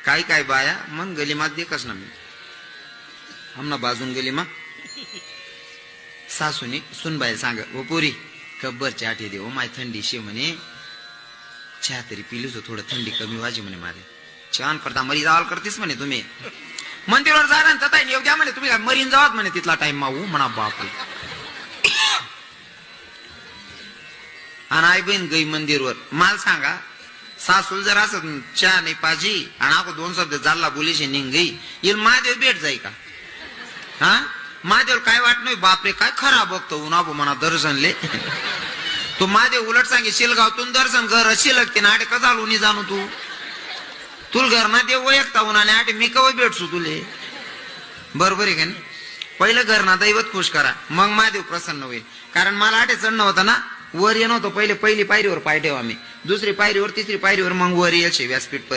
काय काय बाया मन गलीमात देखस ना मी आमना बाजून गलीमा सासूनी सुनबाई सांग ओ पोरी कब्बर चहा ठे दे ओ माय थंडी शे म्हणे चहा तरी पिलीच थोडं थंडी कमी व्हायची म्हणे माझे छान करता मरी जावाल करतेस म्हणे तुम्ही मंदिरावर जा ना तथा येऊ द्या म्हणे तुम्ही मरीन जावात म्हणे तिथला टाइम माऊ म्हणा बापरे आणि आई बहीण गई मंदिरवर माल सांगा सासूल जर असं चहा नाही पाजी आणि आपण दोन शब्द चालला बोलीशी निघ गई येईल महादेव भेट जाई का हा महादेव काय वाट नाही बापरे काय खरा बघतो उन्हा म्हणा दर्शनले तू महादेव उलट सांगे शिलगावतून दर्शन घर अशी लागते ना आटे कसा लोणी जाणू तू तुला घर ना देव वैयक्ता उन्हाने आटे मी कवा भेटसू तुले बरोबर आहे का नाही पहिलं घर ना दैवत खुश करा मग महादेव प्रसन्न होईल कारण मला आटे चढणं होतं ना वर येणं होतं पहिली पायरीवर पाय ठेवा मी दुसरी पायरीवर तिसरी पायरीवर मग वर यायचे व्यासपीठ पर्यंत